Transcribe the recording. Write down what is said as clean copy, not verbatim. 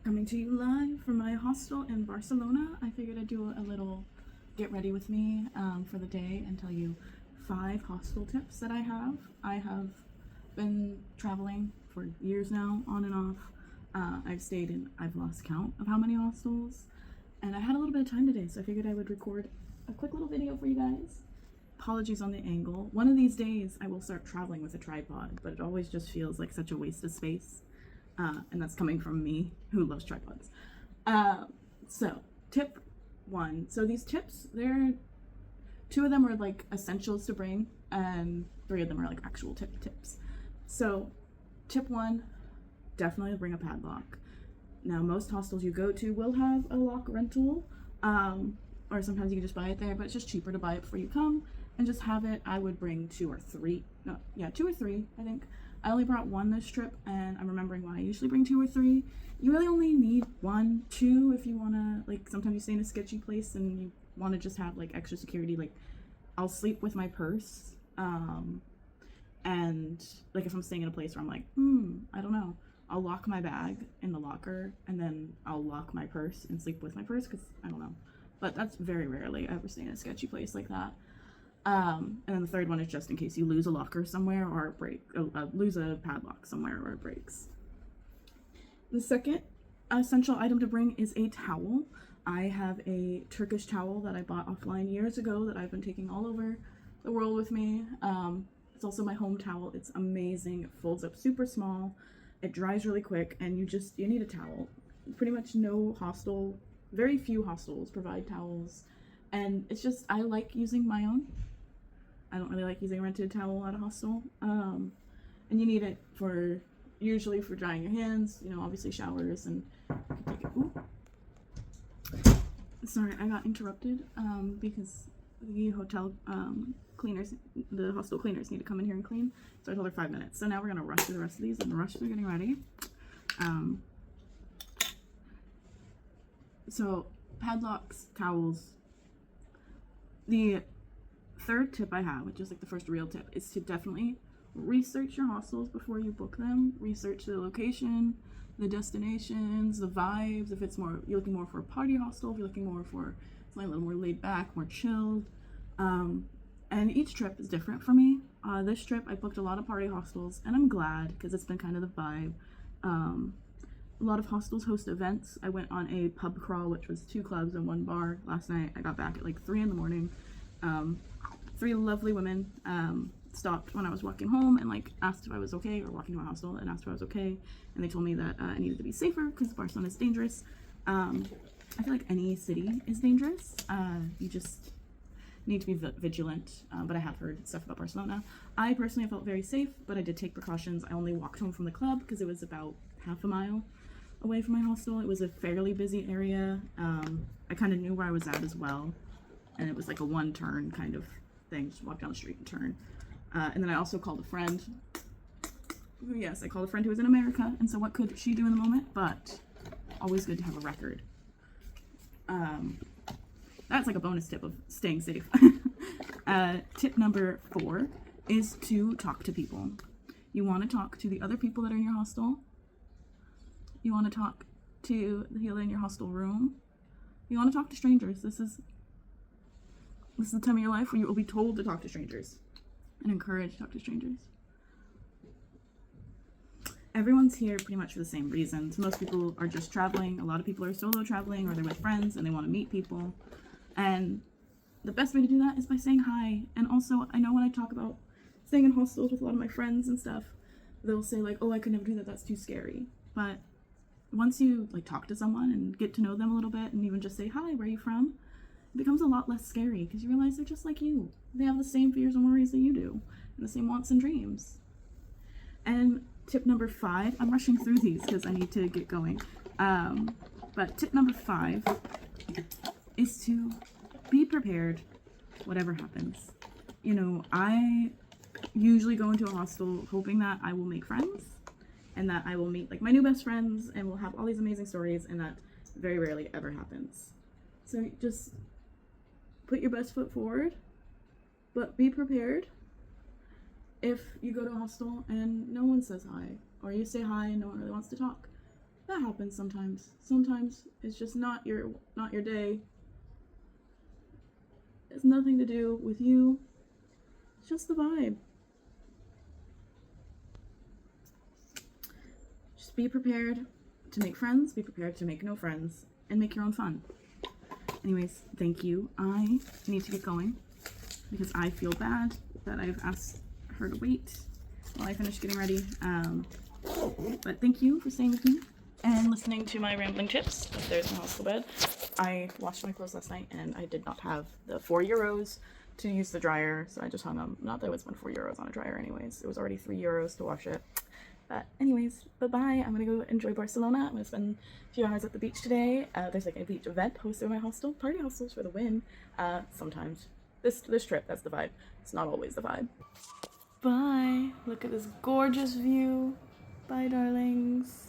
Coming to you live from my hostel in Barcelona. I figured I'd do a little get ready with me for the day and tell you 5 hostel tips that I have. I have been traveling for years now, on and off. I've lost count of how many hostels, and I had a little bit of time today, so I figured I would record a quick little video for you guys. Apologies on the angle. One of these days I will start traveling with a tripod, but it always just feels like such a waste of space. And that's coming from me, who loves tripods. So, tip 1. So these tips, 2 of them are like essentials to bring, and 3 of them are like actual tips. So, tip 1, definitely bring a padlock. Now, most hostels you go to will have a lock rental, or sometimes you can just buy it there, but it's just cheaper to buy it before you come and just have it. I would bring 2 or 3, I think. I only brought 1 this trip, and I'm remembering why I usually bring 2 or 3. You really only need 1, 2 if you want to, like, sometimes you stay in a sketchy place and you want to just have, like, extra security. Like, I'll sleep with my purse, and, like, if I'm staying in a place where I'm like, I don't know, I'll lock my bag in the locker, and then I'll lock my purse and sleep with my purse, because I don't know. But that's very rarely I ever stay in a sketchy place like that. And then the 3rd one is just in case you lose a locker somewhere or lose a padlock somewhere or it breaks. The second essential item to bring is a towel. I have a Turkish towel that I bought offline years ago that I've been taking all over the world with me. It's also my home towel. It's amazing. It folds up super small. It dries really quick, and you need a towel. Pretty much very few hostels provide towels, and it's just, I like using my own. I don't really like using a rented towel at a hostel. And you need it usually for drying your hands, obviously showers, and you can take it. Ooh. Sorry, I got interrupted because the hotel cleaners, the hostel cleaners need to come in here and clean. So I told her 5 minutes. So now we're going to rush through the rest of these and rush through getting ready. So padlocks, towels. The 3rd tip I have, which is like the first real tip, is to definitely research your hostels before you book them. Research the location, the destinations, the vibes. If you're looking more for a party hostel, if you're looking more for something a little more laid back, more chilled. And each trip is different for me. This trip I booked a lot of party hostels, and I'm glad, because it's been kind of the vibe. A lot of hostels host events. I went on a pub crawl, which was 2 clubs and 1 bar last night. I got back at like 3 in the morning. 3 lovely women stopped when I was walking home and like asked if I was okay, or walking to my hostel and asked if I was okay, and they told me that I needed to be safer because Barcelona is dangerous. I feel like any city is dangerous. You just need to be vigilant, but I have heard stuff about Barcelona. I personally felt very safe, but I did take precautions. I only walked home from the club because it was about half a mile away from my hostel. It was a fairly busy area. I kind of knew where I was at as well, and it was like a 1-turn kind of thing. Just walk down the street and turn. And then I also called a friend. Yes, I called a friend who was in America, and so what could she do in the moment? But always good to have a record. That's like a bonus tip of staying safe. Tip number 4 is to talk to people. You want to talk to the other people that are in your hostel. You want to talk to the people in your hostel room. You want to talk to strangers. This is the time of your life where you will be told to talk to strangers and encouraged to talk to strangers. Everyone's here pretty much for the same reasons. Most people are just traveling. A lot of people are solo traveling, or they're with friends and they want to meet people. And the best way to do that is by saying hi. And also, I know when I talk about staying in hostels with a lot of my friends and stuff, they'll say like, oh, I could never do that, that's too scary. But once you like talk to someone and get to know them a little bit, and even just say, hi, where are you from? It becomes a lot less scary, because you realize they're just like you. They have the same fears and worries that you do, and the same wants and dreams. And tip number 5, I'm rushing through these because I need to get going. But tip number 5 is to be prepared whatever happens. I usually go into a hostel hoping that I will make friends, and that I will meet like my new best friends, and we'll have all these amazing stories, and that very rarely ever happens. So just put your best foot forward, but be prepared if you go to a hostel and no one says hi, or you say hi and no one really wants to talk. that happens sometimes. Sometimes it's just not your day. It's nothing to do with you. It's just the vibe. Just be prepared to make friends, be prepared to make no friends, and make your own fun. Anyways, thank you. I need to get going because I feel bad that I've asked her to wait while I finish getting ready. But thank you for staying with me and listening to my rambling tips. There's my hostel bed. I washed my clothes last night and I did not have the €4 to use the dryer, so I just hung them. Not that I would spend €4 on a dryer anyways. It was already €3 to wash it. But anyways, bye-bye. I'm gonna go enjoy Barcelona. I'm gonna spend a few hours at the beach today. There's like a beach event hosted by my hostel. Party hostels for the win. Sometimes. This trip, that's the vibe. It's not always the vibe. Bye. Look at this gorgeous view. Bye, darlings.